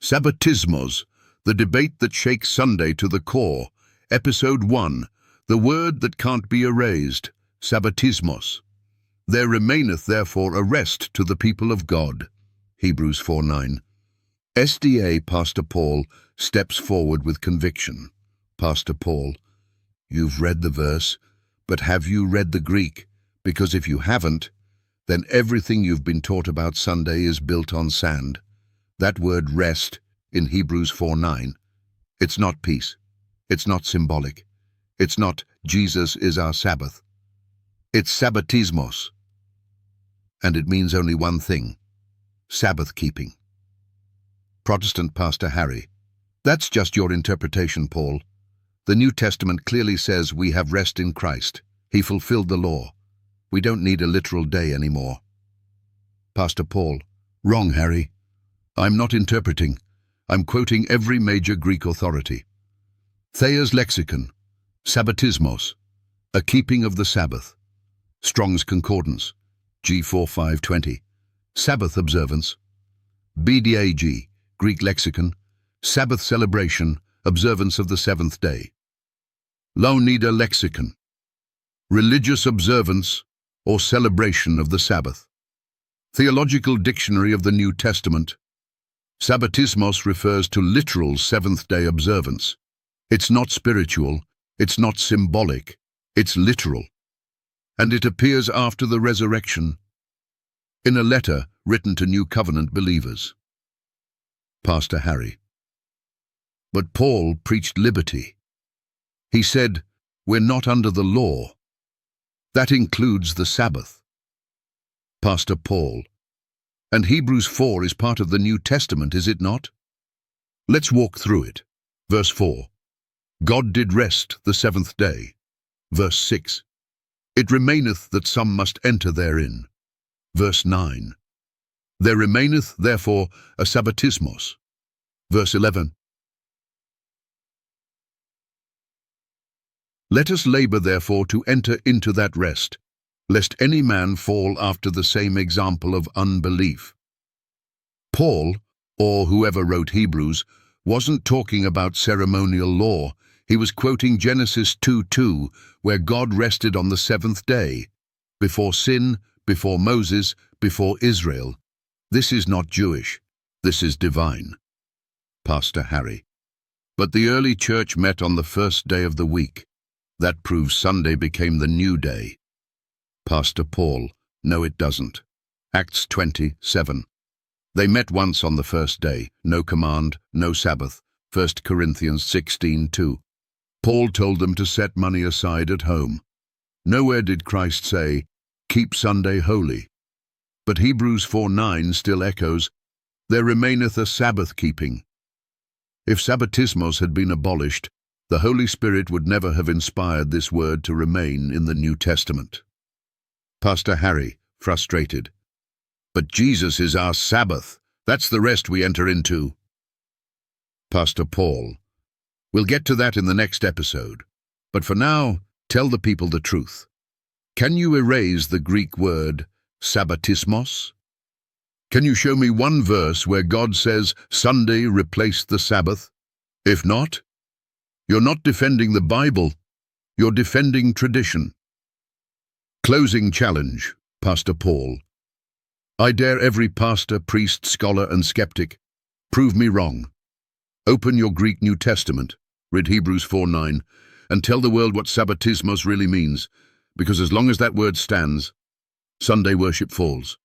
Sabbatismos, the debate that shakes Sunday to the core. Episode 1, the word that can't be erased, Sabbatismos. There remaineth therefore a rest to the people of God. Hebrews 4:9. SDA Pastor Paul steps forward with conviction. Pastor Paul, you've read the verse, but have you read the Greek? Because if you haven't, then everything you've been taught about Sunday is built on sand. That word rest in Hebrews 4:9, it's not peace. It's not symbolic. It's not Jesus is our Sabbath. It's Sabbatismos. And it means only one thing: Sabbath-keeping. Protestant Pastor Harry, that's just your interpretation, Paul. The New Testament clearly says we have rest in Christ. He fulfilled the law. We don't need a literal day anymore. Pastor Paul, wrong, Harry. I'm not interpreting. I'm quoting every major Greek authority. Thayer's lexicon, Sabbatismos, a keeping of the Sabbath. Strong's Concordance, G4520, Sabbath observance. BDAG, Greek lexicon, Sabbath celebration, observance of the seventh day. Louanida lexicon, religious observance or celebration of the Sabbath. Theological Dictionary of the New Testament, Sabbatismos refers to literal seventh-day observance. It's not spiritual, it's not symbolic, it's literal. And it appears after the resurrection, in a letter written to New Covenant believers. Pastor Harry, but Paul preached liberty. He said, we're not under the law. That includes the Sabbath. Pastor Paul, and Hebrews 4 is part of the New Testament, is it not? Let's walk through it. Verse 4. God did rest the seventh day. Verse 6. It remaineth that some must enter therein. Verse 9. There remaineth therefore a Sabbatismos. Verse 11. Let us labor therefore to enter into that rest, lest any man fall after the same example of unbelief. Paul, or whoever wrote Hebrews, wasn't talking about ceremonial law. He was quoting Genesis 2:2, where God rested on the seventh day, before sin, before Moses, before Israel. This is not Jewish, this is divine. Pastor Harry, but the early church met on the first day of the week. That proves Sunday became the new day. Pastor Paul, no it doesn't. Acts 20:7. They met once on the first day, no command, no Sabbath. 1 Corinthians 16:2. Paul told them to set money aside at home. Nowhere did Christ say, keep Sunday holy. But Hebrews 4:9 still echoes, there remaineth a Sabbath-keeping. If Sabbatismos had been abolished, the Holy Spirit would never have inspired this word to remain in the New Testament. Pastor Harry, frustrated. But Jesus is our Sabbath. That's the rest we enter into. Pastor Paul, we'll get to that in the next episode. But for now, tell the people the truth. Can you erase the Greek word Sabbatismos? Can you show me one verse where God says Sunday replaced the Sabbath? If not, you're not defending the Bible, you're defending tradition. Closing challenge, Pastor Paul. I dare every pastor, priest, scholar, and skeptic, prove me wrong. Open your Greek New Testament, read Hebrews 4:9, and tell the world what Sabbatismos really means, because as long as that word stands, Sunday worship falls.